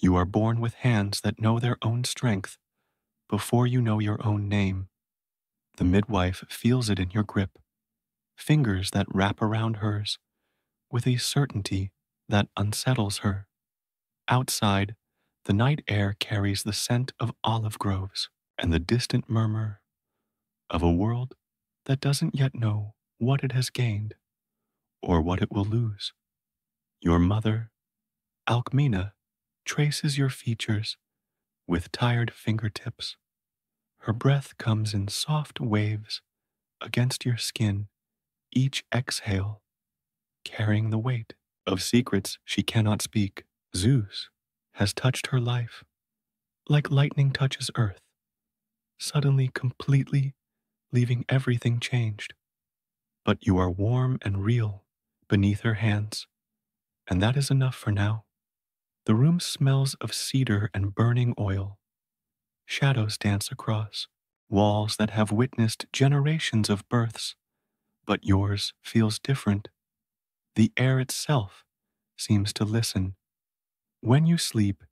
You are born with hands that know their own strength before you know your own name. The midwife feels it in your grip, fingers that wrap around hers with a certainty that unsettles her. Outside, the night air carries the scent of olive groves and the distant murmur of a world that doesn't yet know what it has gained or what it will lose. Your mother, Alcmena, traces your features with tired fingertips. Her breath comes in soft waves against your skin, each exhale carrying the weight of secrets she cannot speak. Zeus has touched her life like lightning touches earth, suddenly completely leaving everything changed. But you are warm and real beneath her hands, and that is enough for now. The room smells of cedar and burning oil. Shadows dance across walls that have witnessed generations of births, but yours feels different. The air itself seems to listen. When you sleep,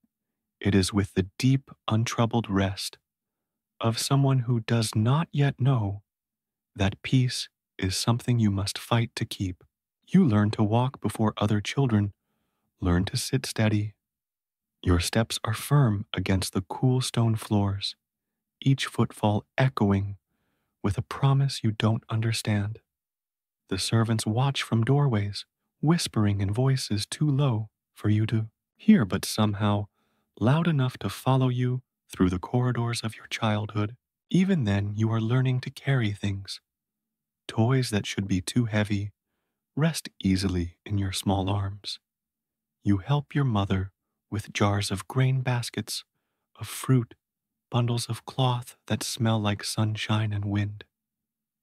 it is with the deep, untroubled rest of someone who does not yet know that peace is something you must fight to keep. You learn to walk before other children, learn to sit steady. Your steps are firm against the cool stone floors, each footfall echoing with a promise you don't understand. The servants watch from doorways, whispering in voices too low for you to hear, but somehow loud enough to follow you through the corridors of your childhood. Even then, you are learning to carry things. Toys that should be too heavy rest easily in your small arms. You help your mother with jars of grain baskets, of fruit, bundles of cloth that smell like sunshine and wind.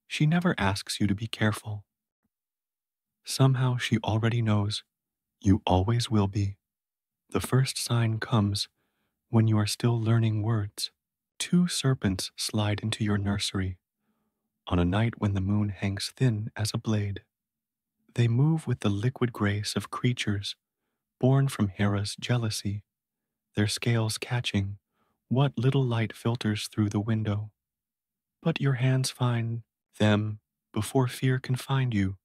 She never asks you to be careful. Somehow she already knows you always will be. The first sign comes when you are still learning words. Two serpents slide into your nursery on a night when the moon hangs thin as a blade. They move with the liquid grace of creatures born from Hera's jealousy, their scales catching what little light filters through the window. But your hands find them before fear can find you,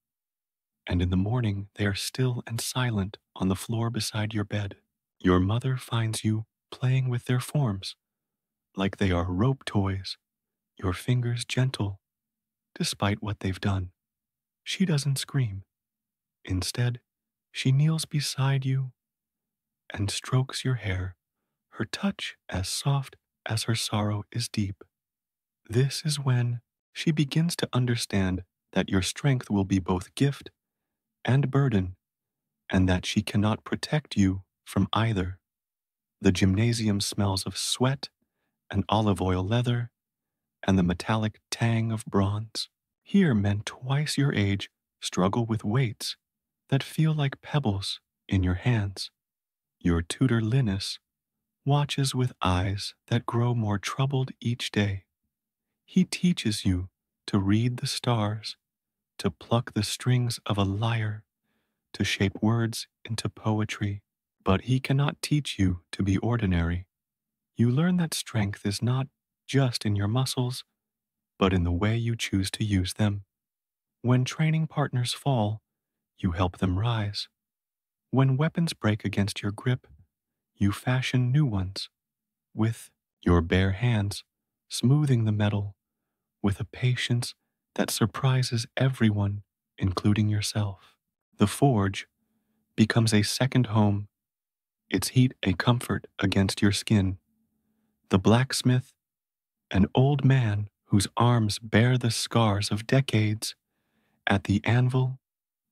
and in the morning they are still and silent on the floor beside your bed. Your mother finds you playing with their forms, like they are rope toys, your fingers gentle, despite what they've done. She doesn't scream. Instead, she kneels beside you and strokes your hair, her touch as soft as her sorrow is deep. This is when she begins to understand that your strength will be both gift and burden, and that she cannot protect you from either. The gymnasium smells of sweat and olive oil leather and the metallic tang of bronze. Here, men twice your age struggle with weights that feel like pebbles in your hands. Your tutor Linus watches with eyes that grow more troubled each day. He teaches you to read the stars, to pluck the strings of a lyre, to shape words into poetry. But he cannot teach you to be ordinary. You learn that strength is not just in your muscles, but in the way you choose to use them. When training partners fall, you help them rise. When weapons break against your grip, you fashion new ones with your bare hands, smoothing the metal with a patience that surprises everyone, including yourself. The forge becomes a second home, its heat a comfort against your skin. The blacksmith, an old man whose arms bear the scars of decades, at the anvil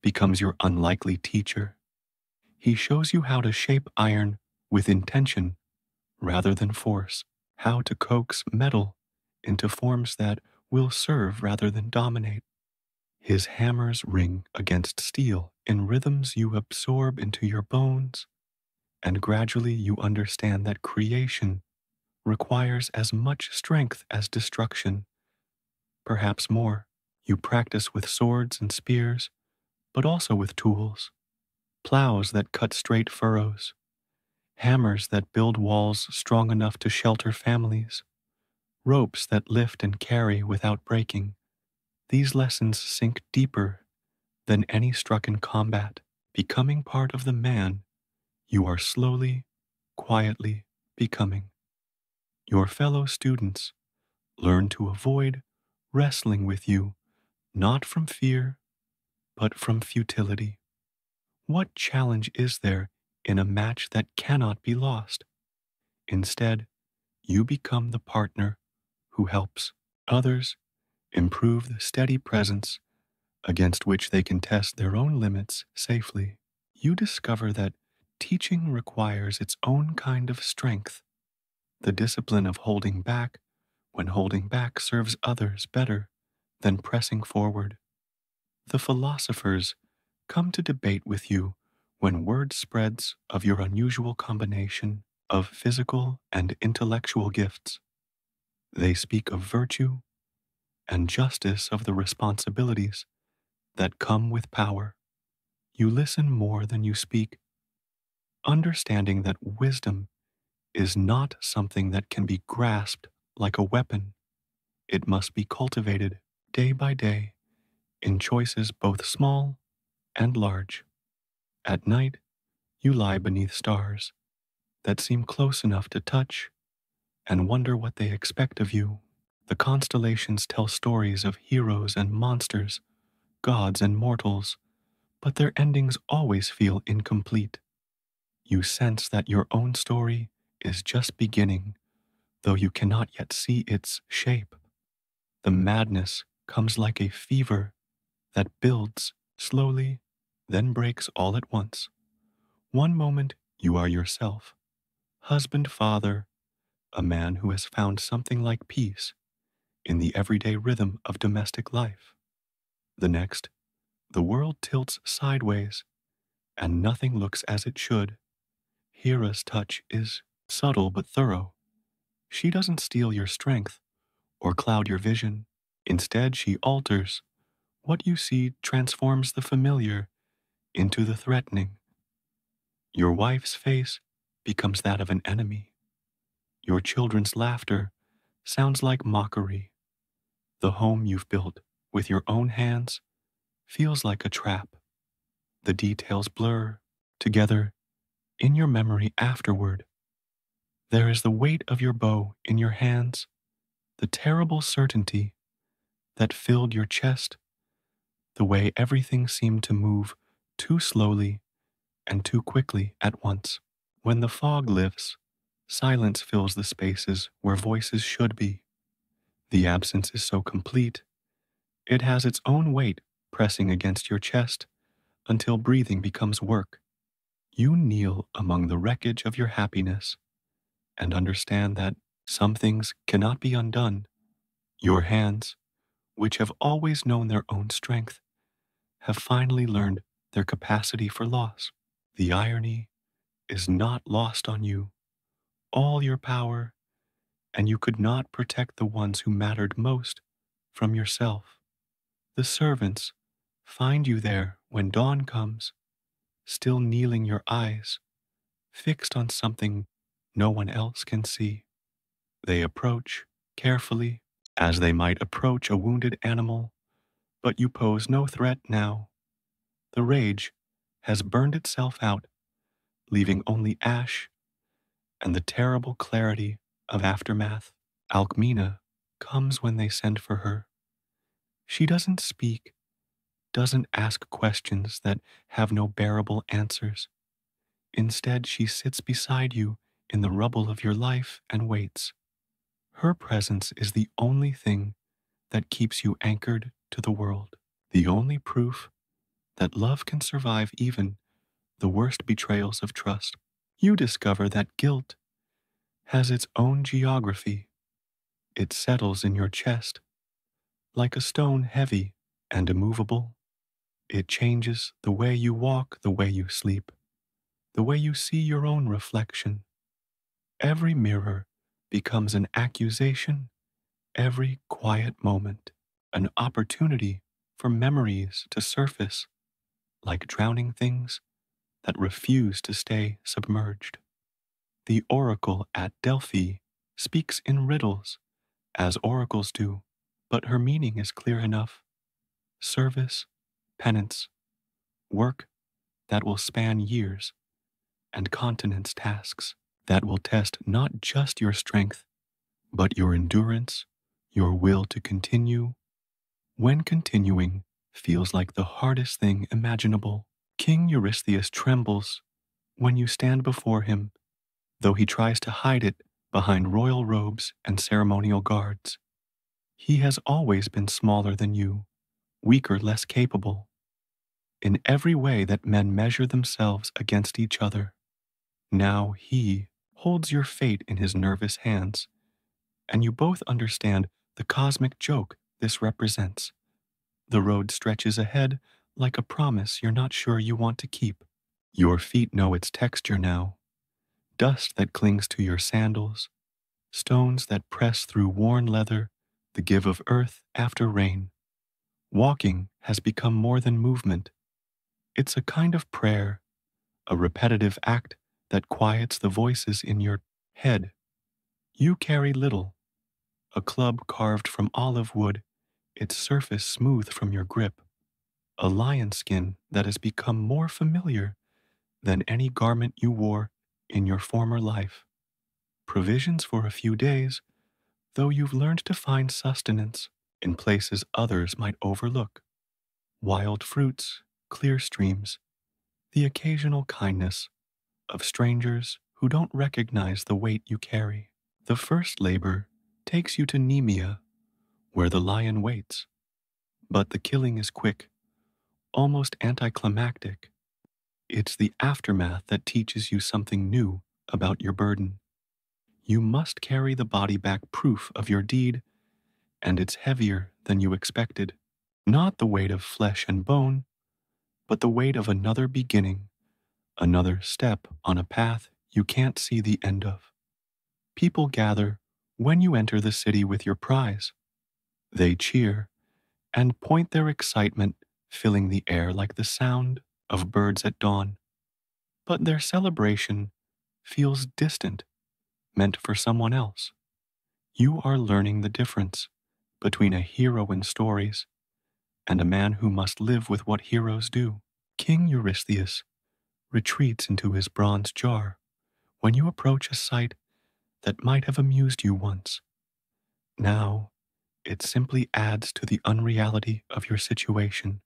becomes your unlikely teacher. He shows you how to shape iron with intention rather than force, how to coax metal into forms that will serve rather than dominate. His hammers ring against steel in rhythms you absorb into your bones, and gradually you understand that creation requires as much strength as destruction, perhaps more. You practice with swords and spears, but also with tools, plows that cut straight furrows, hammers that build walls strong enough to shelter families, ropes that lift and carry without breaking. These lessons sink deeper than any struck in combat. Becoming part of the man you are slowly, quietly becoming. Your fellow students learn to avoid wrestling with you, not from fear, but from futility. What challenge is there in a match that cannot be lost? Instead, you become the partner who helps others improve the steady presence against which they can test their own limits safely. You discover that teaching requires its own kind of strength, the discipline of holding back when holding back serves others better than pressing forward. The philosophers come to debate with you when word spreads of your unusual combination of physical and intellectual gifts. They speak of virtue and justice, of the responsibilities that come with power. You listen more than you speak, understanding that wisdom is not something that can be grasped like a weapon. It must be cultivated day by day in choices both small and large. At night, you lie beneath stars that seem close enough to touch and wonder what they expect of you. The constellations tell stories of heroes and monsters, gods and mortals, but their endings always feel incomplete. You sense that your own story is just beginning, though you cannot yet see its shape. The madness comes like a fever that builds slowly, then breaks all at once. One moment you are yourself, husband, father, a man who has found something like peace in the everyday rhythm of domestic life. The next, the world tilts sideways and nothing looks as it should. Hera's touch is subtle but thorough. She doesn't steal your strength or cloud your vision. Instead, she alters. What you see transforms the familiar into the threatening. Your wife's face becomes that of an enemy. Your children's laughter sounds like mockery. The home you've built with your own hands feels like a trap. The details blur together in your memory afterward. There is the weight of your bow in your hands, the terrible certainty that filled your chest, the way everything seemed to move too slowly and too quickly at once. When the fog lifts, silence fills the spaces where voices should be. The absence is so complete, it has its own weight pressing against your chest until breathing becomes work. You kneel among the wreckage of your happiness and understand that some things cannot be undone. Your hands, which have always known their own strength, have finally learned their capacity for loss. The irony is not lost on you. All your power, and you could not protect the ones who mattered most from yourself. The servants find you there when dawn comes, still kneeling, your eyes fixed on something no one else can see. They approach carefully, as they might approach a wounded animal, but you pose no threat now. The rage has burned itself out, leaving only ash and the terrible clarity of aftermath. Alcmena comes when they send for her. She doesn't speak, doesn't ask questions that have no bearable answers. Instead, she sits beside you in the rubble of your life and waits. Her presence is the only thing that keeps you anchored to the world, the only proof that love can survive even the worst betrayals of trust. You discover that guilt has its own geography. It settles in your chest like a stone, heavy and immovable. It changes the way you walk, the way you sleep, the way you see your own reflection. Every mirror becomes an accusation, every quiet moment an opportunity for memories to surface like drowning things that refuse to stay submerged. The oracle at Delphi speaks in riddles, as oracles do, but her meaning is clear enough. Service, penance, work that will span years, and continence tasks that will test not just your strength, but your endurance, your will to continue, when continuing feels like the hardest thing imaginable. King Eurystheus trembles when you stand before him, though he tries to hide it behind royal robes and ceremonial guards. He has always been smaller than you, weaker, less capable, in every way that men measure themselves against each other. Now he holds your fate in his nervous hands, and you both understand the cosmic joke this represents. The road stretches ahead like a promise you're not sure you want to keep. Your feet know its texture now, dust that clings to your sandals, stones that press through worn leather, the give of earth after rain. Walking has become more than movement. It's a kind of prayer, a repetitive act that quiets the voices in your head. You carry little, a club carved from olive wood, its surface smooth from your grip, a lion skin that has become more familiar than any garment you wore in your former life. Provisions for a few days, though you've learned to find sustenance in places others might overlook. Wild fruits, clear streams, the occasional kindness of strangers who don't recognize the weight you carry. The first labor takes you to Nemea, where the lion waits. But the killing is quick, almost anticlimactic. It's the aftermath that teaches you something new about your burden. You must carry the body back proof of your deed, and it's heavier than you expected. Not the weight of flesh and bone, but the weight of another beginning, another step on a path you can't see the end of. People gather when you enter the city with your prize. They cheer and point their excitement, filling the air like the sound of birds at dawn. But their celebration feels distant, meant for someone else. You are learning the difference between a hero in stories and a man who must live with what heroes do. King Eurystheus retreats into his bronze jar when you approach a sight that might have amused you once. Now, it simply adds to the unreality of your situation.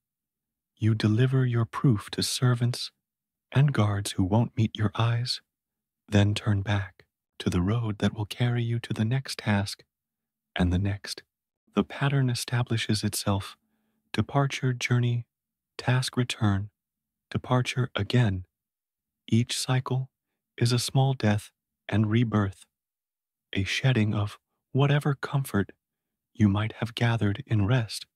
You deliver your proof to servants and guards who won't meet your eyes, then turn back to the road that will carry you to the next task and the next. The pattern establishes itself: departure, journey, task, return, departure again. Each cycle is a small death and rebirth, a shedding of whatever comfort you might have gathered in rest.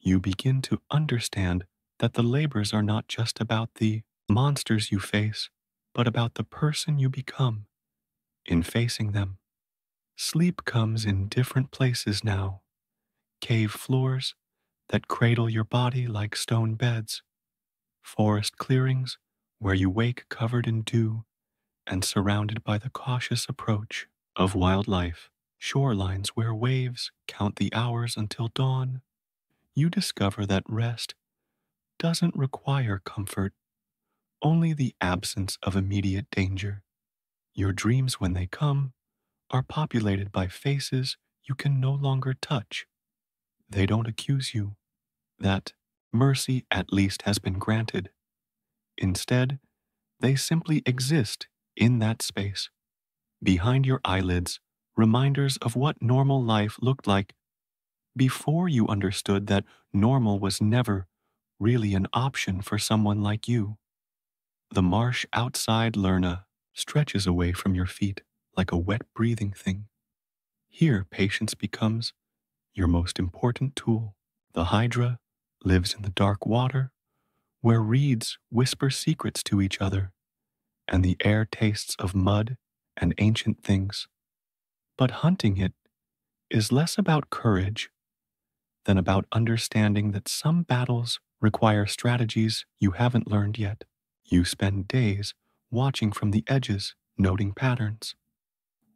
You begin to understand that the labors are not just about the monsters you face, but about the person you become in facing them. Sleep comes in different places now: cave floors that cradle your body like stone beds, forest clearings where you wake covered in dew and surrounded by the cautious approach of wildlife, shorelines where waves count the hours until dawn. You discover that rest doesn't require comfort, only the absence of immediate danger. Your dreams, when they come, are populated by faces you can no longer touch. They don't accuse you that mercy at least has been granted. Instead, they simply exist in that space, behind your eyelids, reminders of what normal life looked like before you understood that normal was never really an option for someone like you. The marsh outside Lerna stretches away from your feet like a wet breathing thing. Here, patience becomes your most important tool. The hydra lives in the dark water, where reeds whisper secrets to each other, and the air tastes of mud and ancient things. But hunting it is less about courage than about understanding that some battles require strategies you haven't learned yet. You spend days watching from the edges, noting patterns.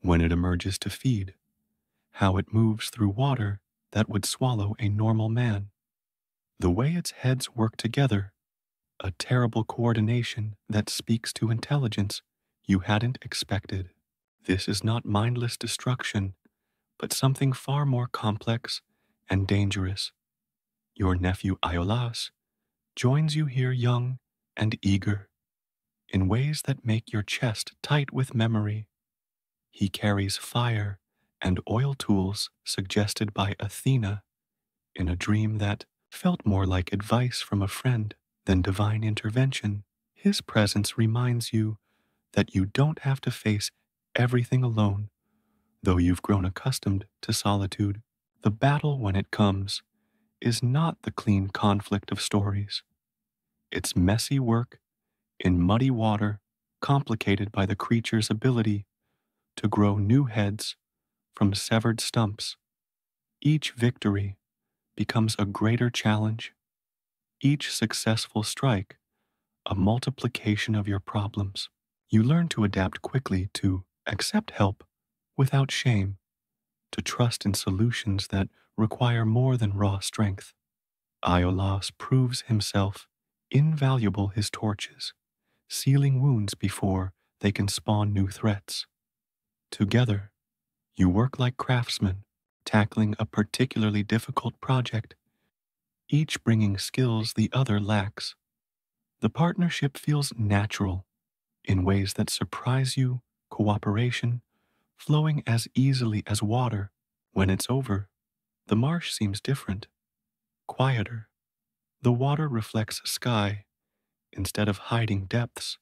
When it emerges to feed, how it moves through water that would swallow a normal man. The way its heads work together, a terrible coordination that speaks to intelligence you hadn't expected. This is not mindless destruction, but something far more complex and dangerous. Your nephew Iolas joins you here young and eager, in ways that make your chest tight with memory. He carries fire and oil tools suggested by Athena in a dream that felt more like advice from a friend than divine intervention. His presence reminds you that you don't have to face everything alone, though you've grown accustomed to solitude. The battle, when it comes, is not the clean conflict of stories. It's messy work in muddy water, complicated by the creature's ability to grow new heads from severed stumps. Each victory becomes a greater challenge, each successful strike a multiplication of your problems. You learn to adapt quickly, to accept help without shame, to trust in solutions that require more than raw strength. Iolaus proves himself invaluable, his torches, sealing wounds before they can spawn new threats. Together, you work like craftsmen, tackling a particularly difficult project, each bringing skills the other lacks. The partnership feels natural in ways that surprise you, cooperation flowing as easily as water. When it's over, the marsh seems different, quieter. The water reflects sky instead of hiding depths,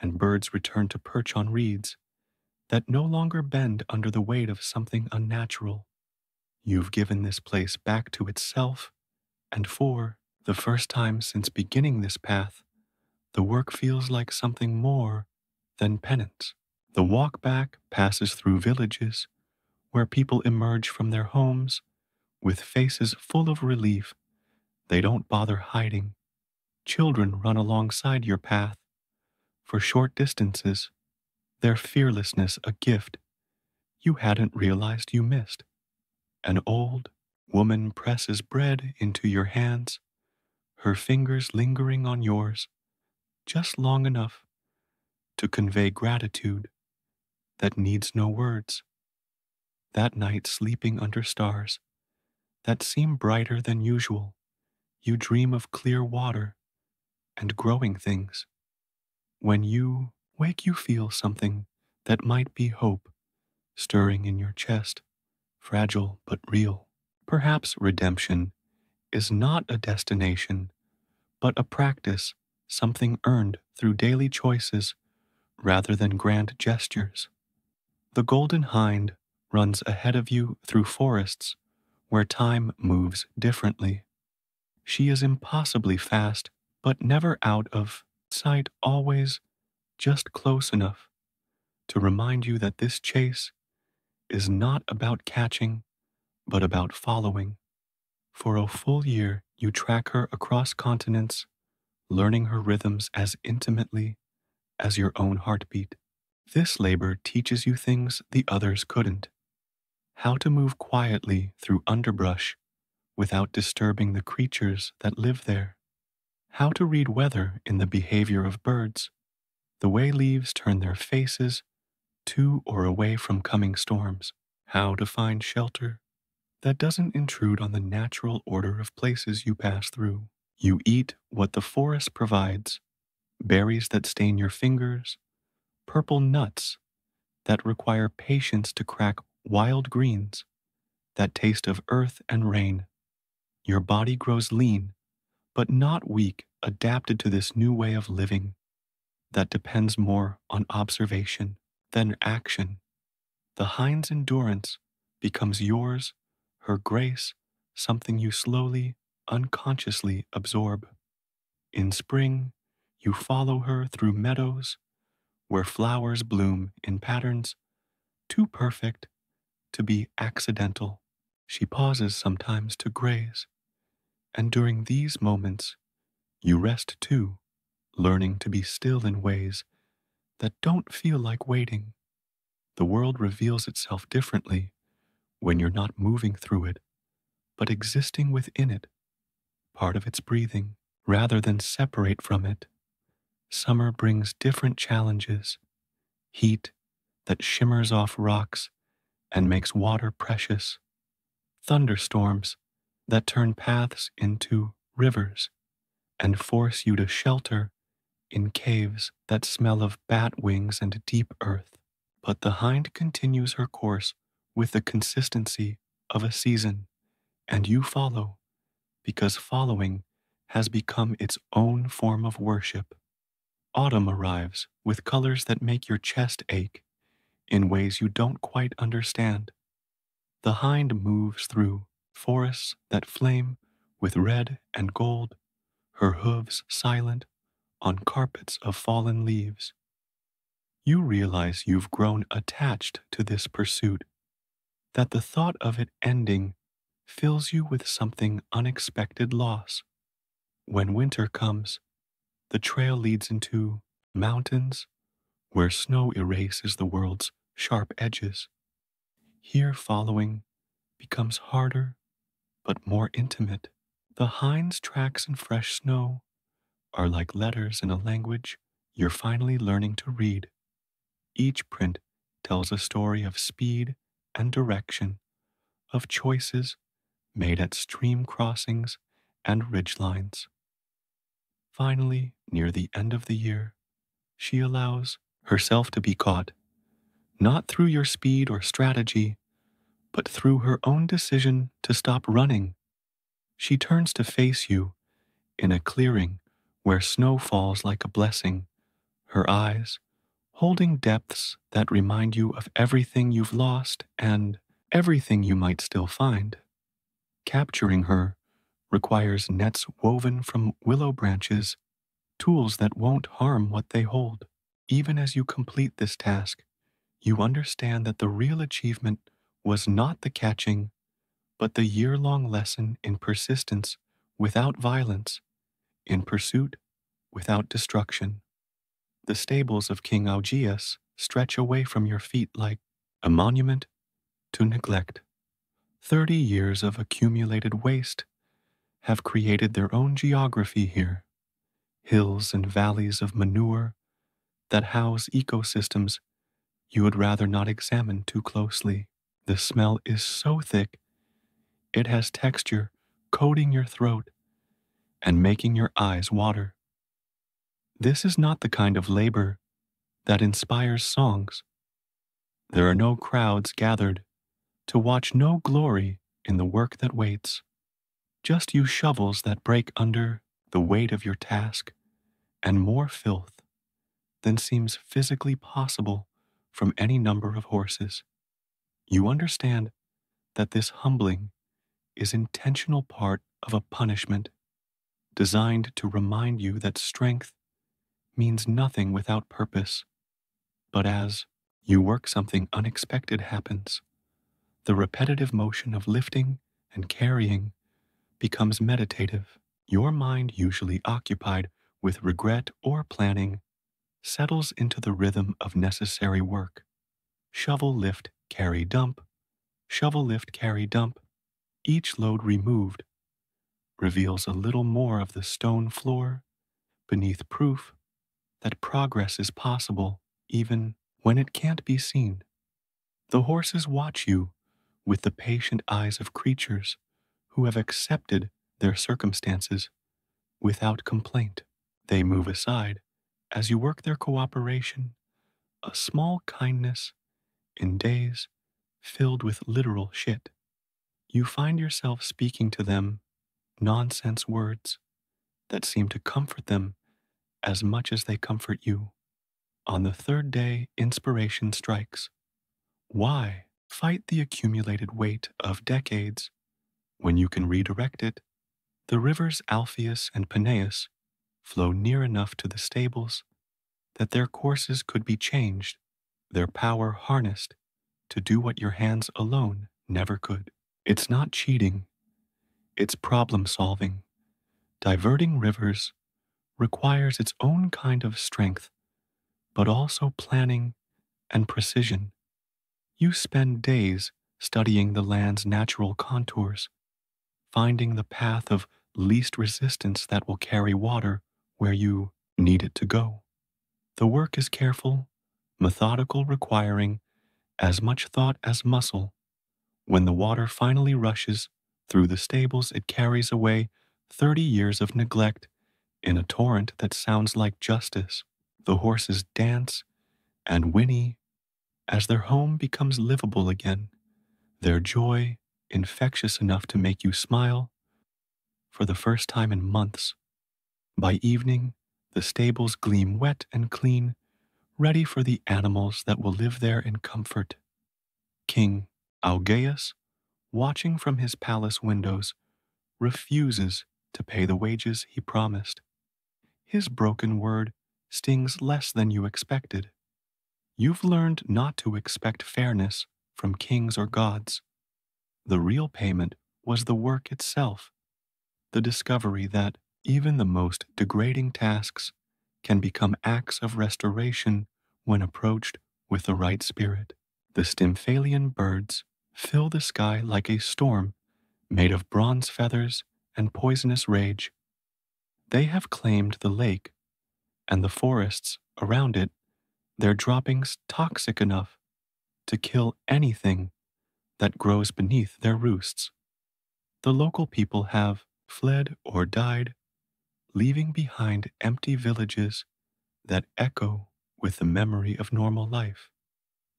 and birds return to perch on reeds that no longer bend under the weight of something unnatural. You've given this place back to itself, and for the first time since beginning this path, the work feels like something more than penance. The walk back passes through villages where people emerge from their homes with faces full of relief. They don't bother hiding. Children run alongside your path for short distances, their fearlessness a gift you hadn't realized you missed. An old woman presses bread into your hands, her fingers lingering on yours just long enough to convey gratitude that needs no words. That night, sleeping under stars that seem brighter than usual, you dream of clear water and growing things. When you wake, you feel something that might be hope stirring in your chest, fragile but real. Perhaps redemption is not a destination, but a practice, something earned through daily choices rather than grand gestures. The Golden Hind runs ahead of you through forests where time moves differently. She is impossibly fast, but never out of sight, always just close enough to remind you that this chase is not about catching, but about following. For a full year, you track her across continents, learning her rhythms as intimately as your own heartbeat. This labor teaches you things the others couldn't. How to move quietly through underbrush without disturbing the creatures that live there. How to read weather in the behavior of birds, the way leaves turn their faces to or away from coming storms. How to find shelter that doesn't intrude on the natural order of places you pass through. You eat what the forest provides, berries that stain your fingers, purple nuts that require patience to crack, wild greens that taste of earth and rain. Your body grows lean, but not weak, adapted to this new way of living that depends more on observation than action. The hind's endurance becomes yours, her grace something you slowly, unconsciously absorb. In spring, you follow her through meadows where flowers bloom in patterns too perfect to be accidental. She pauses sometimes to graze, and during these moments, you rest too, learning to be still in ways that don't feel like waiting. The world reveals itself differently when you're not moving through it, but existing within it, part of its breathing, rather than separate from it. Summer brings different challenges: heat that shimmers off rocks and makes water precious, thunderstorms that turn paths into rivers and force you to shelter in caves that smell of bat wings and deep earth. But the hind continues her course with the consistency of a season, and you follow because following has become its own form of worship. Autumn arrives with colors that make your chest ache in ways you don't quite understand. The hind moves through forests that flame with red and gold, her hooves silent on carpets of fallen leaves. You realize you've grown attached to this pursuit, that the thought of it ending fills you with something unexpected loss. When winter comes, the trail leads into mountains where snow erases the world's sharp edges. Here, following becomes harder but more intimate. The hind's tracks in fresh snow are like letters in a language you're finally learning to read. Each print tells a story of speed and direction, of choices made at stream crossings and ridgelines. Finally, near the end of the year, she allows herself to be caught, not through your speed or strategy, but through her own decision to stop running. She turns to face you in a clearing where snow falls like a blessing, her eyes holding depths that remind you of everything you've lost and everything you might still find. Capturing her requires nets woven from willow branches, tools that won't harm what they hold. Even as you complete this task, you understand that the real achievement was not the catching, but the year-long lesson in persistence without violence, in pursuit without destruction. The stables of King Augeas stretch away from your feet like a monument to neglect. 30 years of accumulated waste have created their own geography here, hills and valleys of manure that house ecosystems you would rather not examine too closely. The smell is so thick, it has texture coating your throat and making your eyes water. This is not the kind of labor that inspires songs. There are no crowds gathered to watch, no glory in the work that waits. Just you shovels that break under the weight of your task, and more filth than seems physically possible from any number of horses. You understand that this humbling is intentional part of a punishment designed to remind you that strength means nothing without purpose. But as you work, something unexpected happens. The repetitive motion of lifting and carrying becomes meditative. Your mind, usually occupied with regret or planning, settles into the rhythm of necessary work. Shovel, lift, carry, dump. Shovel, lift, carry, dump. Each load removed reveals a little more of the stone floor beneath, proof that progress is possible even when it can't be seen. The horses watch you with the patient eyes of creatures who have accepted their circumstances without complaint. They move aside as you work their cooperation, a small kindness in days filled with literal shit. You find yourself speaking to them nonsense words that seem to comfort them as much as they comfort you. On the third day, inspiration strikes. Why fight the accumulated weight of decades when you can redirect it? The rivers Alpheus and Peneus flow near enough to the stables that their courses could be changed, their power harnessed to do what your hands alone never could. It's not cheating, it's problem solving. Diverting rivers requires its own kind of strength but also planning and precision. You spend days studying the land's natural contours, finding the path of least resistance that will carry water where you need it to go. The work is careful, methodical, requiring as much thought as muscle. When the water finally rushes through the stables, it carries away 30 years of neglect in a torrent that sounds like justice. The horses dance and whinny as their home becomes livable again, their joy infectious enough to make you smile for the first time in months. By evening, the stables gleam wet and clean, ready for the animals that will live there in comfort. King Augeas, watching from his palace windows, refuses to pay the wages he promised. His broken word stings less than you expected. You've learned not to expect fairness from kings or gods. The real payment was the work itself, the discovery that even the most degrading tasks can become acts of restoration when approached with the right spirit. The Stymphalian birds fill the sky like a storm made of bronze feathers and poisonous rage. They have claimed the lake and the forests around it, their droppings toxic enough to kill anything that grows beneath their roosts. The local people have fled or died, leaving behind empty villages that echo with the memory of normal life.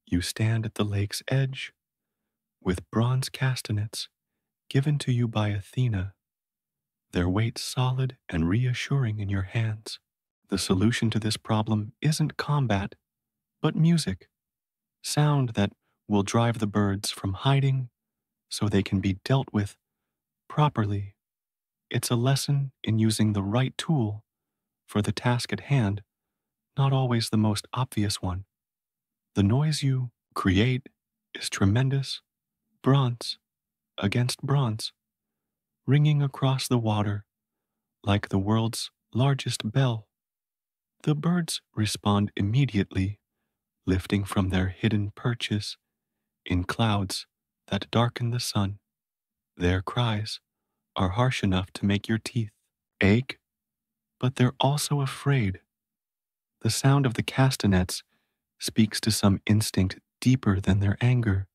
You stand at the lake's edge with bronze castanets given to you by Athena, their weight solid and reassuring in your hands. The solution to this problem isn't combat, but music, sound that will drive the birds from hiding so they can be dealt with properly. It's a lesson in using the right tool for the task at hand, not always the most obvious one. The noise you create is tremendous, bronze against bronze, ringing across the water like the world's largest bell. The birds respond immediately, lifting from their hidden perches in clouds that darken the sun. Their cries are harsh enough to make your teeth ache, but they're also afraid. The sound of the castanets speaks to some instinct deeper than their anger.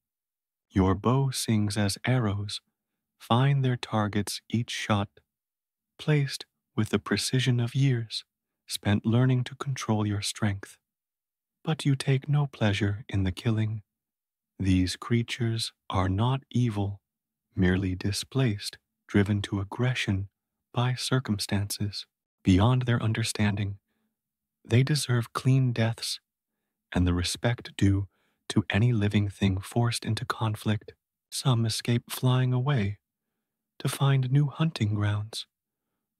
Your bow sings as arrows find their targets, each shot placed with the precision of years spent learning to control your strength. But you take no pleasure in the killing. These creatures are not evil, merely displaced, driven to aggression by circumstances beyond their understanding. They deserve clean deaths and the respect due to any living thing forced into conflict. Some escape flying away to find new hunting grounds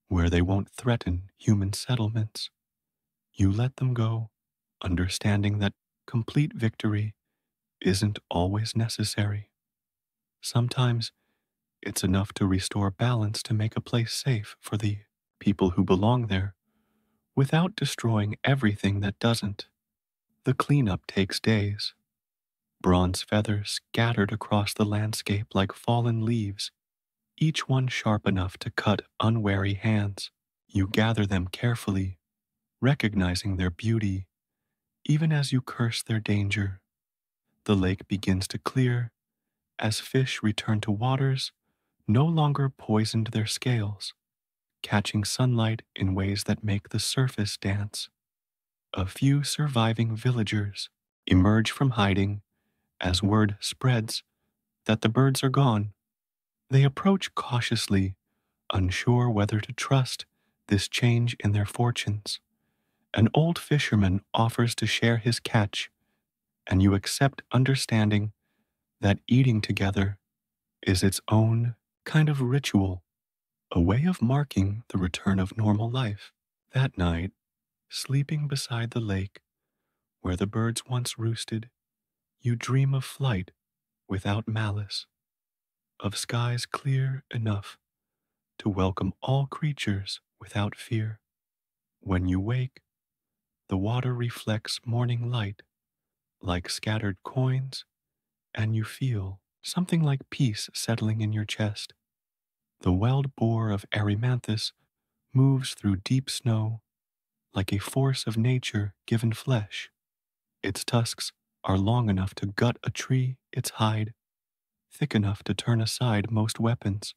where they won't threaten human settlements. You let them go, understanding that complete victory isn't always necessary. Sometimes it's enough to restore balance to make a place safe for the people who belong there without destroying everything that doesn't. The cleanup takes days. Bronze feathers scattered across the landscape like fallen leaves, each one sharp enough to cut unwary hands. You gather them carefully, recognizing their beauty, even as you curse their danger. The lake begins to clear as fish return to waters no longer poisoned their scales, catching sunlight in ways that make the surface dance. A few surviving villagers emerge from hiding as word spreads that the birds are gone. They approach cautiously, unsure whether to trust this change in their fortunes. An old fisherman offers to share his catch, and you accept, understanding that eating together is its own kind of ritual, a way of marking the return of normal life. That night, sleeping beside the lake where the birds once roosted, you dream of flight without malice, of skies clear enough to welcome all creatures without fear. When you wake, The water reflects morning light like scattered coins, and you feel something like peace settling in your chest. The wild boar of Erymanthus moves through deep snow like a force of nature given flesh. Its tusks are long enough to gut a tree, its hide thick enough to turn aside most weapons.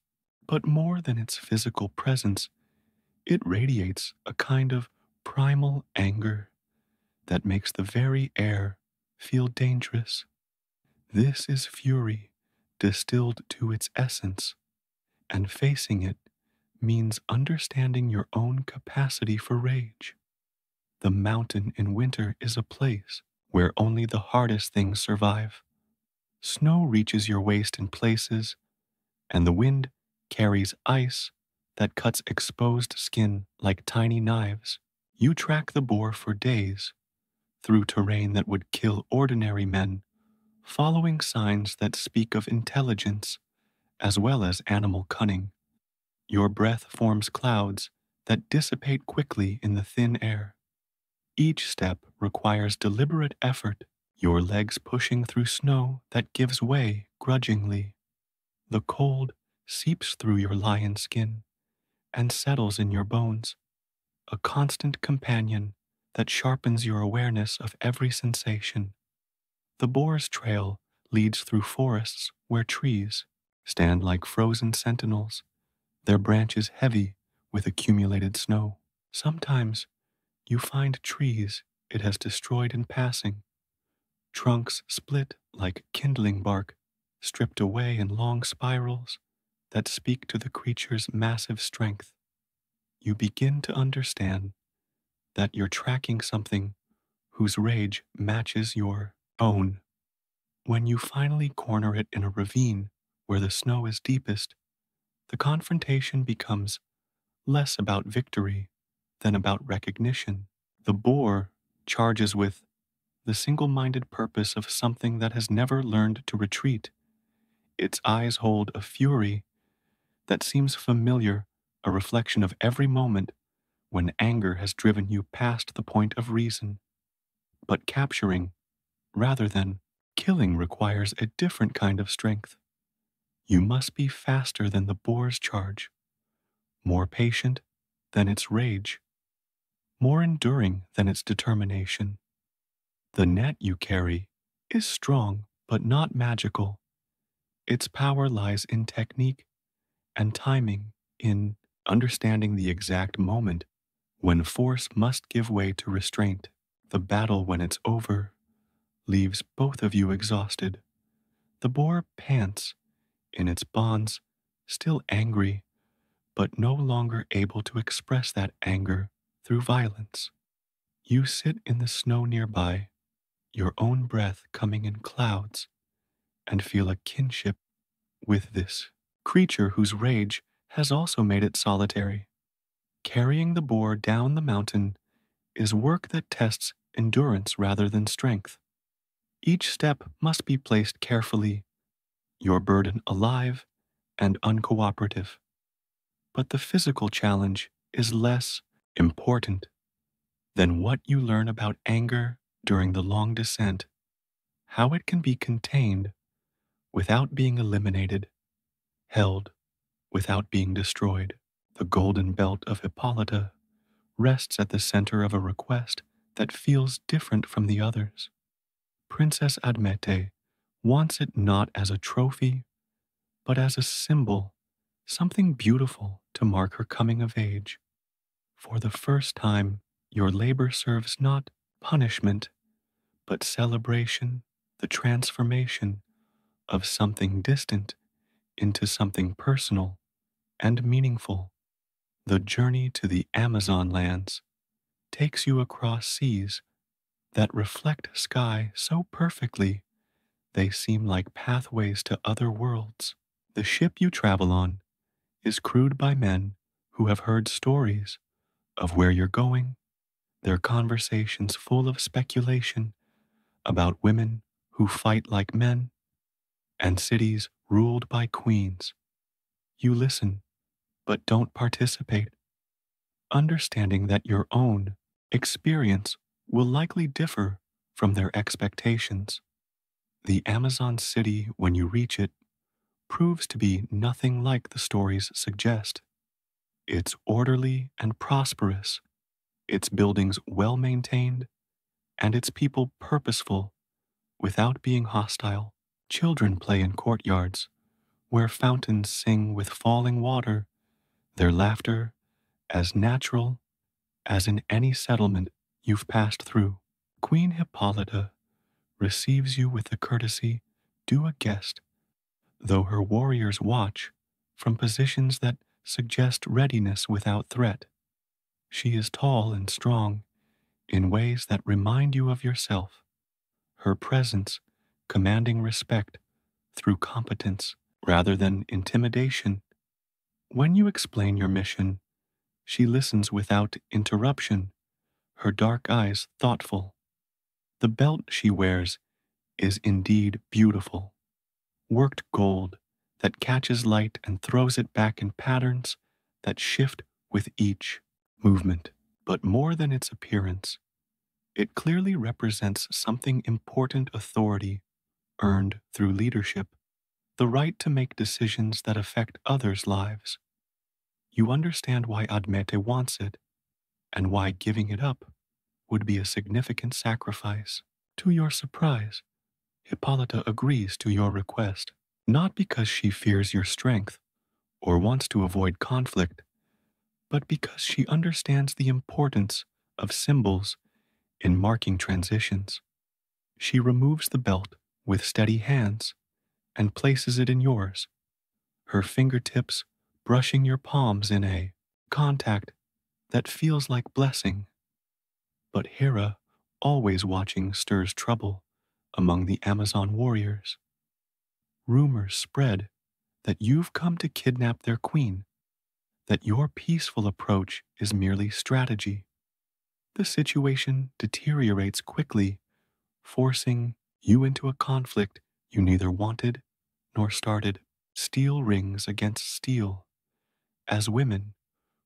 But more than its physical presence, it radiates a kind of primal anger that makes the very air feel dangerous. This is fury distilled to its essence, and facing it means understanding your own capacity for rage. The mountain in winter is a place where only the hardest things survive. Snow reaches your waist in places, and the wind carries ice that cuts exposed skin like tiny knives. You track the boar for days through terrain that would kill ordinary men, following signs that speak of intelligence as well as animal cunning. Your breath forms clouds that dissipate quickly in the thin air. Each step requires deliberate effort, your legs pushing through snow that gives way grudgingly. The cold seeps through your lion skin and settles in your bones, a constant companion that sharpens your awareness of every sensation. The boar's trail leads through forests where trees stand like frozen sentinels, their branches heavy with accumulated snow. Sometimes you find trees it has destroyed in passing, trunks split like kindling bark, stripped away in long spirals that speak to the creature's massive strength. You begin to understand that you're tracking something whose rage matches your own. When you finally corner it in a ravine where the snow is deepest, the confrontation becomes less about victory than about recognition. The boar charges with the single minded purpose of something that has never learned to retreat. Its eyes hold a fury that seems familiar, a reflection of every moment when anger has driven you past the point of reason. But capturing, rather than killing, requires a different kind of strength. You must be faster than the boar's charge, more patient than its rage, more enduring than its determination. The net you carry is strong but not magical. Its power lies in technique and timing, in understanding the exact moment when force must give way to restraint. The battle, when it's over, leaves both of you exhausted. The boar pants in its bonds, still angry, but no longer able to express that anger through violence. You sit in the snow nearby, your own breath coming in clouds, and feel a kinship with this creature whose rage has also made it solitary. Carrying the boar down the mountain is work that tests endurance rather than strength. Each step must be placed carefully, your burden alive and uncooperative. But the physical challenge is less important than what you learn about anger during the long descent, how it can be contained without being eliminated, held without being destroyed. The golden belt of Hippolyta rests at the center of a request that feels different from the others. Princess Admete wants it not as a trophy, but as a symbol, something beautiful to mark her coming of age. For the first time, your labor serves not punishment, but celebration, the transformation of something distant into something personal and meaningful. The journey to the Amazon lands takes you across seas that reflect sky so perfectly they seem like pathways to other worlds. The ship you travel on is crewed by men who have heard stories of where you're going, their conversations full of speculation about women who fight like men and cities ruled by queens. You listen, but don't participate, understanding that your own experience will likely differ from their expectations. The Amazon city, when you reach it, proves to be nothing like the stories suggest. It's orderly and prosperous, its buildings well maintained, and its people purposeful without being hostile. Children play in courtyards where fountains sing with falling water, their laughter as natural as in any settlement you've passed through. Queen Hippolyta receives you with the courtesy due a guest, though her warriors watch from positions that suggest readiness without threat. She is tall and strong in ways that remind you of yourself, her presence commanding respect through competence rather than intimidation. When you explain your mission, she listens without interruption, her dark eyes thoughtful. The belt she wears is indeed beautiful, worked gold that catches light and throws it back in patterns that shift with each movement. But more than its appearance, it clearly represents something important: authority earned through leadership, the right to make decisions that affect others' lives. You understand why Admete wants it and why giving it up would be a significant sacrifice. To your surprise, Hippolyta agrees to your request, not because she fears your strength or wants to avoid conflict, but because she understands the importance of symbols in marking transitions. She removes the belt with steady hands and places it in yours, her fingertips brushing your palms in a contact that feels like blessing. But Hera, always watching, stirs trouble among the Amazon warriors. Rumors spread that you've come to kidnap their queen, that your peaceful approach is merely strategy. The situation deteriorates quickly, forcing you into a conflict you neither wanted nor started. Steel rings against steel, as women,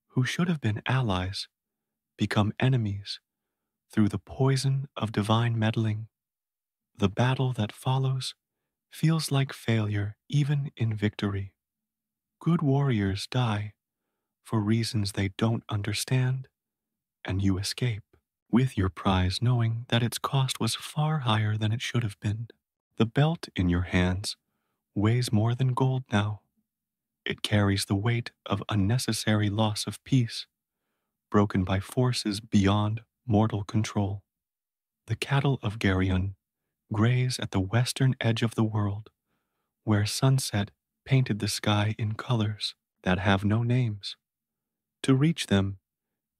who should have been allies, become enemies through the poison of divine meddling. The battle that follows feels like failure even in victory. Good warriors die for reasons they don't understand, and you escape with your prize knowing that its cost was far higher than it should have been. The belt in your hands weighs more than gold now. It carries the weight of unnecessary loss of peace, broken by forces beyond mortal control. The cattle of Geryon graze at the western edge of the world, where sunset painted the sky in colors that have no names. To reach them,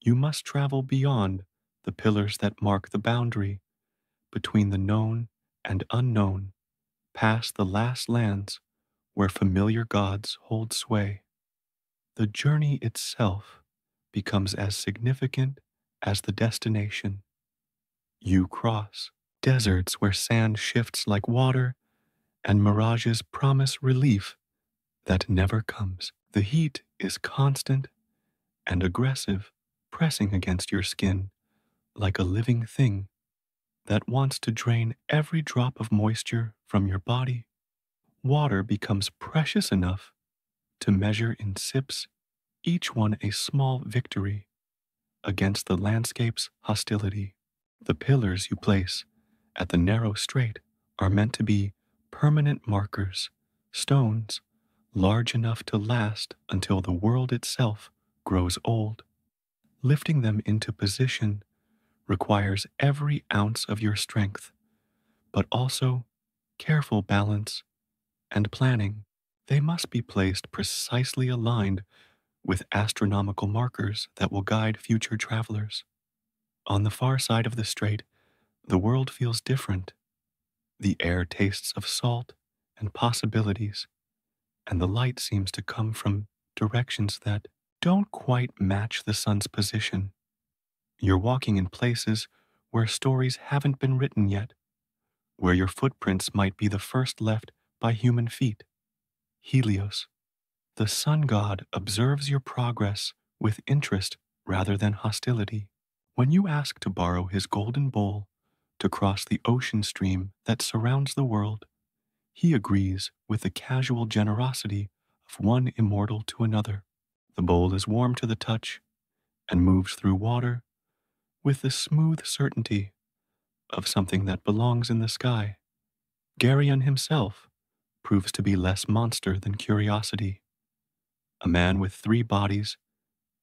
you must travel beyond the pillars that mark the boundary between the known and unknown, past the last lands where familiar gods hold sway. The journey itself becomes as significant as the destination. You cross deserts where sand shifts like water and mirages promise relief that never comes. The heat is constant and aggressive, pressing against your skin like a living thing that wants to drain every drop of moisture from your body. Water becomes precious enough to measure in sips, each one a small victory against the landscape's hostility. The pillars you place at the narrow strait are meant to be permanent markers, stones large enough to last until the world itself grows old. Lifting them into position requires every ounce of your strength, but also careful balance and planning. They must be placed precisely aligned with astronomical markers that will guide future travelers. On the far side of the strait, the world feels different. The air tastes of salt and possibilities, and the light seems to come from directions that don't quite match the sun's position. You're walking in places where stories haven't been written yet, where your footprints might be the first left by human feet. Helios, the sun god, observes your progress with interest rather than hostility. When you ask to borrow his golden bowl to cross the ocean stream that surrounds the world, he agrees with the casual generosity of one immortal to another. The bowl is warm to the touch and moves through water with the smooth certainty of something that belongs in the sky. Geryon himself proves to be less monster than curiosity, a man with three bodies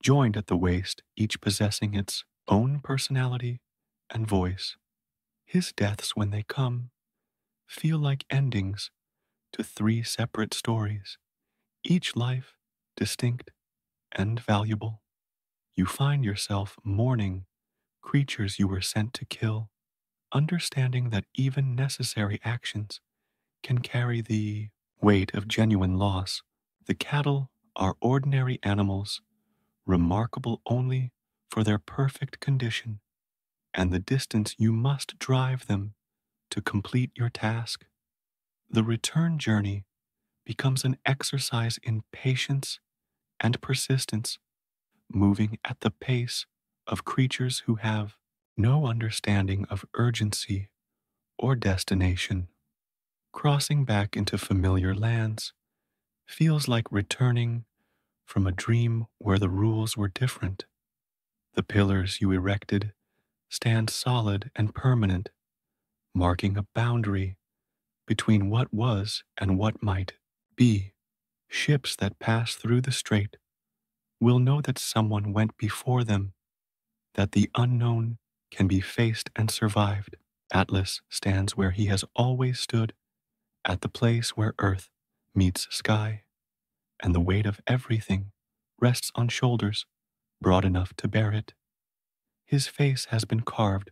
joined at the waist, each possessing its own personality and voice. His deaths, when they come, feel like endings to three separate stories, each life distinct and valuable. You find yourself mourning creatures you were sent to kill, understanding that even necessary actions can carry the weight of genuine loss. The cattle are ordinary animals, remarkable only for their perfect condition and the distance you must drive them to complete your task. The return journey becomes an exercise in patience and persistence, moving at the pace of creatures who have no understanding of urgency or destination. Crossing back into familiar lands feels like returning from a dream where the rules were different. The pillars you erected stand solid and permanent, marking a boundary between what was and what might be. Ships that pass through the strait will know that someone went before them, that the unknown can be faced and survived. Atlas stands where he has always stood, at the place where earth meets sky, and the weight of everything rests on shoulders broad enough to bear it. His face has been carved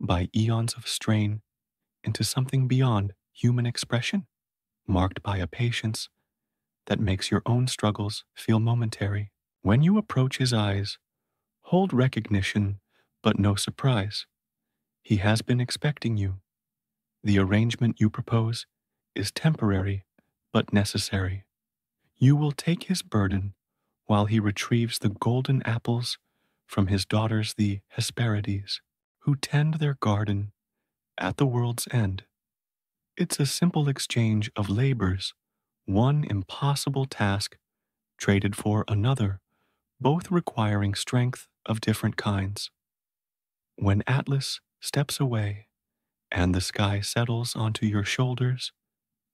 by eons of strain into something beyond human expression, marked by a patience that makes your own struggles feel momentary. When you approach his eyes, hold recognition but no surprise. He has been expecting you. The arrangement you propose is temporary but necessary. You will take his burden while he retrieves the golden apples from his daughters, the Hesperides, who tend their garden at the world's end. It's a simple exchange of labors, one impossible task traded for another, both requiring strength of different kinds. When Atlas steps away and the sky settles onto your shoulders,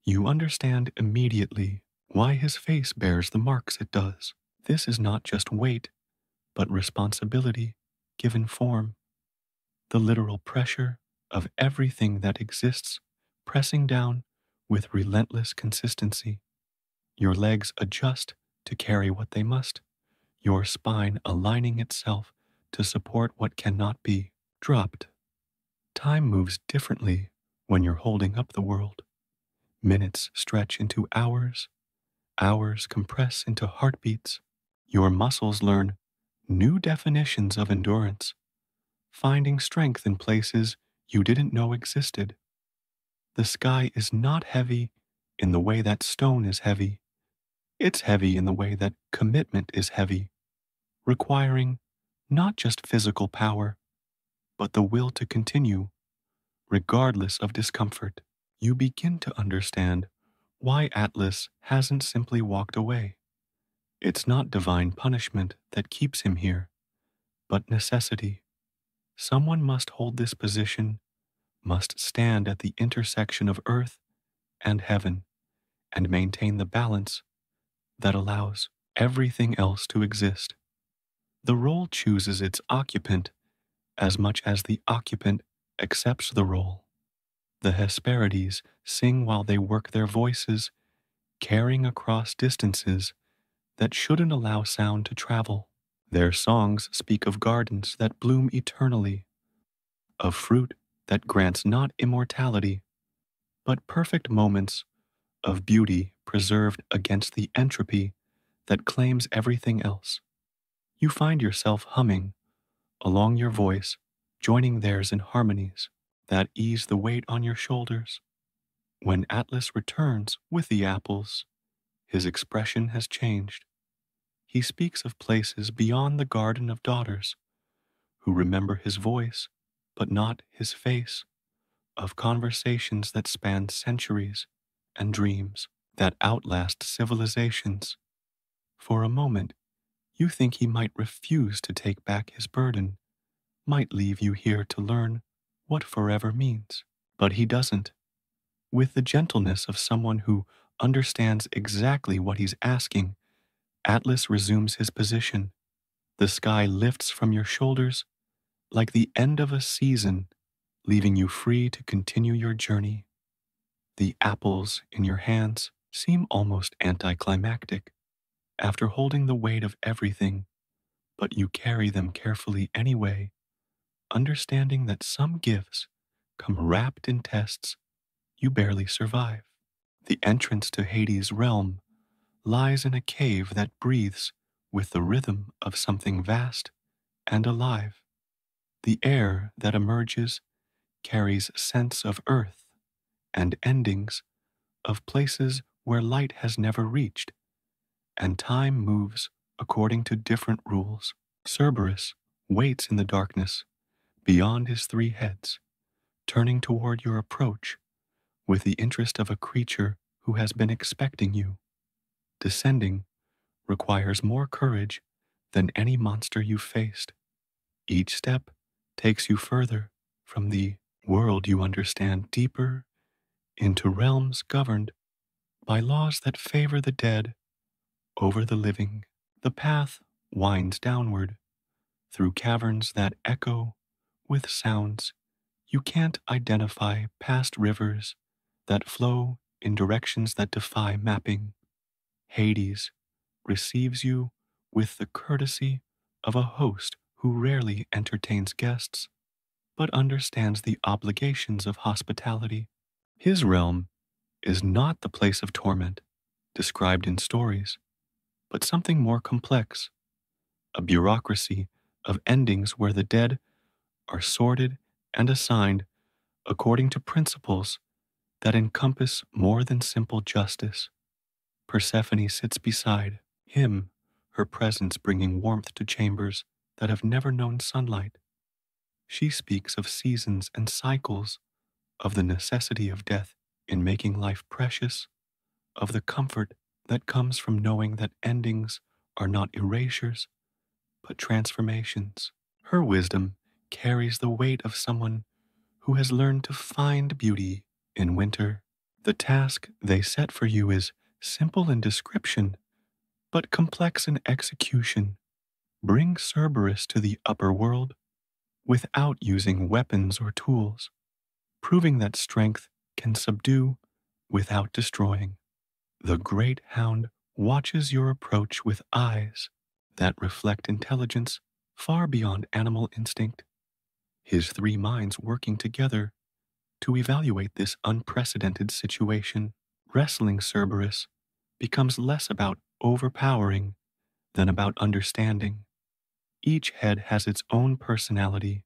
you understand immediately why his face bears the marks it does. This is not just weight, but responsibility given form, the literal pressure of everything that exists pressing down with relentless consistency. Your legs adjust to carry what they must, your spine aligning itself to support what cannot be dropped. Time moves differently when you're holding up the world. Minutes stretch into hours, hours compress into heartbeats. Your muscles learn new definitions of endurance, finding strength in places you didn't know existed. The sky is not heavy in the way that stone is heavy. It's heavy in the way that commitment is heavy, requiring not just physical power, but the will to continue, regardless of discomfort. You begin to understand why Atlas hasn't simply walked away. It's not divine punishment that keeps him here, but necessity. Someone must hold this position, must stand at the intersection of earth and heaven, and maintain the balance that allows everything else to exist. The role chooses its occupant as much as the occupant accepts the role. The Hesperides sing while they work their voices, carrying across distances that shouldn't allow sound to travel. Their songs speak of gardens that bloom eternally, of fruit that grants not immortality, but perfect moments of beauty preserved against the entropy that claims everything else. You find yourself humming along your voice, joining theirs in harmonies that ease the weight on your shoulders. When Atlas returns with the apples, his expression has changed. He speaks of places beyond the Garden of Daughters, who remember his voice, but not his face, of conversations that span centuries and dreams that outlast civilizations. For a moment, you think he might refuse to take back his burden, might leave you here to learn what forever means. But he doesn't. With the gentleness of someone who understands exactly what he's asking, Atlas resumes his position. The sky lifts from your shoulders like the end of a season, leaving you free to continue your journey. The apples in your hands seem almost anticlimactic after holding the weight of everything, but you carry them carefully anyway, understanding that some gifts come wrapped in tests you barely survive. The entrance to Hades' realm lies in a cave that breathes with the rhythm of something vast and alive. The air that emerges carries scents of earth and endings of places where light has never reached, and time moves according to different rules. Cerberus waits in the darkness beyond his three heads, turning toward your approach with the interest of a creature who has been expecting you. Descending requires more courage than any monster you've faced. Each step takes you further from the world you understand deeper into realms governed by laws that favor the dead over the living. The path winds downward through caverns that echo with sounds you can't identify, past rivers that flow in directions that defy mapping. Hades receives you with the courtesy of a host who rarely entertains guests, but understands the obligations of hospitality. His realm is not the place of torment described in stories, but something more complex, a bureaucracy of endings where the dead are sorted and assigned according to principles that encompass more than simple justice. Persephone sits beside him, her presence bringing warmth to chambers that have never known sunlight. She speaks of seasons and cycles, of the necessity of death in making life precious, of the comfort that comes from knowing that endings are not erasures, but transformations. Her wisdom carries the weight of someone who has learned to find beauty in winter. The task they set for you is simple in description, but complex in execution. Bring Cerberus to the upper world without using weapons or tools, proving that strength can subdue without destroying. The great hound watches your approach with eyes that reflect intelligence far beyond animal instinct, his three minds working together to evaluate this unprecedented situation. Wrestling Cerberus becomes less about overpowering than about understanding. Each head has its own personality,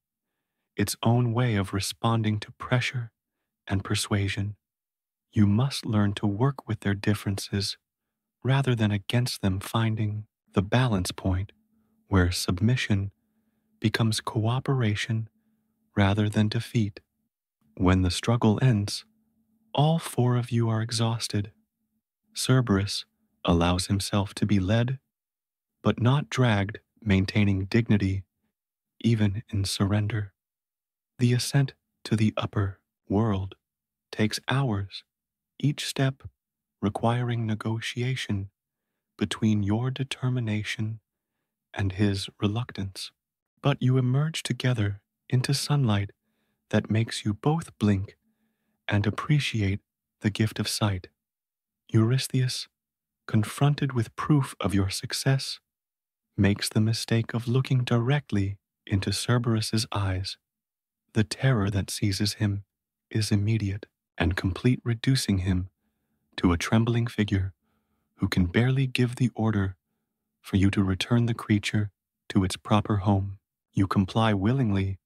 its own way of responding to pressure and persuasion. You must learn to work with their differences rather than against them, finding the balance point where submission becomes cooperation rather than defeat. When the struggle ends, all four of you are exhausted. Cerberus allows himself to be led, but not dragged, maintaining dignity even in surrender. The ascent to the upper world takes hours, each step requiring negotiation between your determination and his reluctance. But you emerge together into sunlight that makes you both blink and appreciate the gift of sight. Eurystheus, confronted with proof of your success, makes the mistake of looking directly into Cerberus's eyes. The terror that seizes him is immediate and complete, reducing him to a trembling figure who can barely give the order for you to return the creature to its proper home. You comply willingly,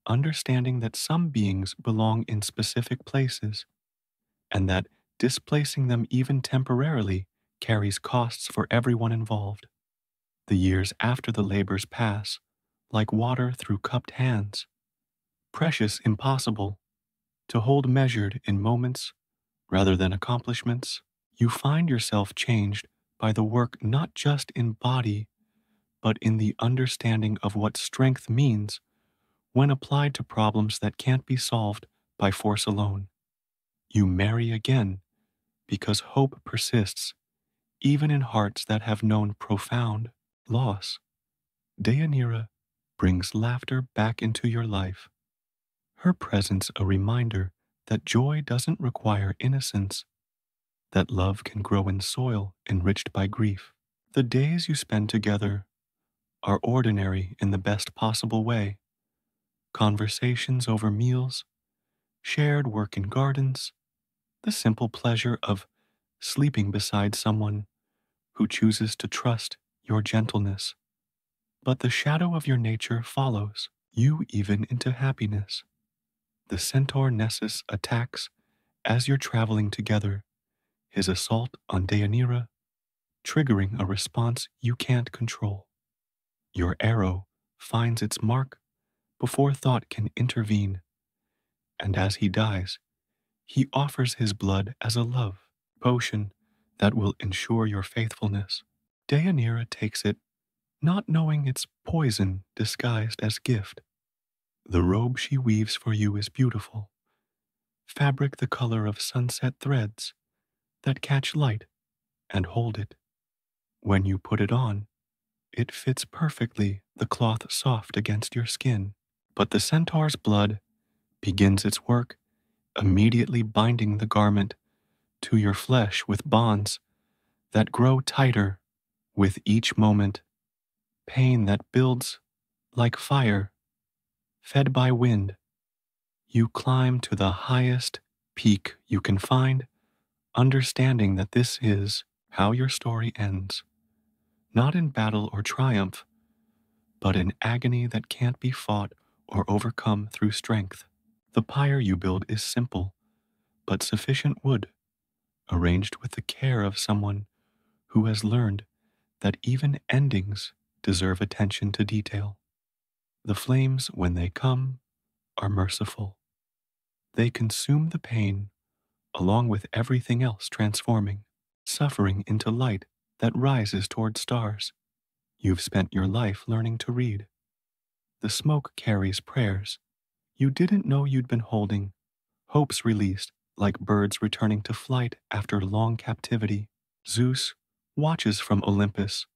understanding that some beings belong in specific places, and that displacing them even temporarily carries costs for everyone involved. The years after the labors pass like water through cupped hands, precious impossible, to hold measured in moments rather than accomplishments. You find yourself changed by the work not just in body, but in the understanding of what strength means when applied to problems that can't be solved by force alone. You marry again because hope persists, even in hearts that have known profound loss. Deianira brings laughter back into your life, her presence a reminder that joy doesn't require innocence, that love can grow in soil enriched by grief. The days you spend together are ordinary in the best possible way. Conversations over meals, shared work in gardens, the simple pleasure of sleeping beside someone who chooses to trust your gentleness. But the shadow of your nature follows you even into happiness. The centaur Nessus attacks as you're traveling together, his assault on Deianira triggering a response you can't control. Your arrow finds its mark before thought can intervene, and as he dies, he offers his blood as a love potion that will ensure your faithfulness. Deianira takes it, not knowing it's poison disguised as gift. The robe she weaves for you is beautiful, fabric the color of sunset threads that catch light and hold it. When you put it on, it fits perfectly, the cloth soft against your skin. But the centaur's blood begins its work, immediately binding the garment to your flesh with bonds that grow tighter with each moment, pain that builds like fire, fed by wind. You climb to the highest peak you can find, understanding that this is how your story ends, not in battle or triumph, but in agony that can't be fought or overcome through strength. The pyre you build is simple, but sufficient wood, arranged with the care of someone who has learned that even endings deserve attention to detail. The flames, when they come, are merciful. They consume the pain along with everything else transforming, suffering into light that rises toward stars. You've spent your life learning to read. The smoke carries prayers you didn't know you'd been holding, hopes released like birds returning to flight after long captivity. Zeus watches from Olympus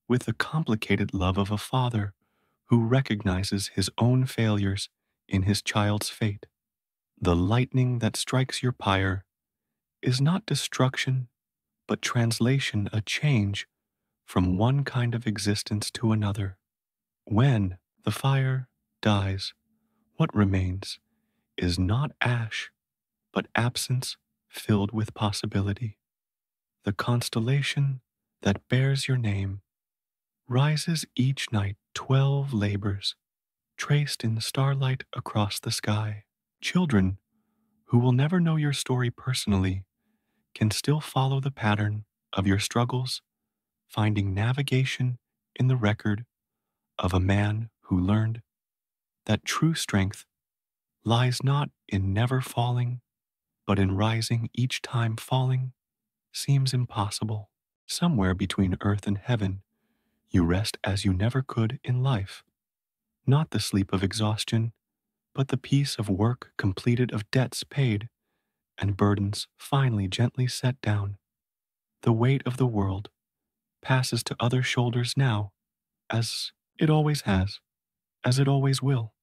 with the complicated love of a father who recognizes his own failures in his child's fate. The lightning that strikes your pyre is not destruction, but translation, a change from one kind of existence to another. When the fire dies, what remains is not ash, but absence filled with possibility. The constellation that bears your name rises each night 12 labors, traced in starlight across the sky. Children who will never know your story personally can still follow the pattern of your struggles, finding navigation in the record of a man who learned that true strength lies not in never falling, but in rising each time falling seems impossible. Somewhere between earth and heaven, you rest as you never could in life, not the sleep of exhaustion, but the peace of work completed, of debts paid, and burdens finally gently set down. The weight of the world passes to other shoulders now, as it always has, as it always will.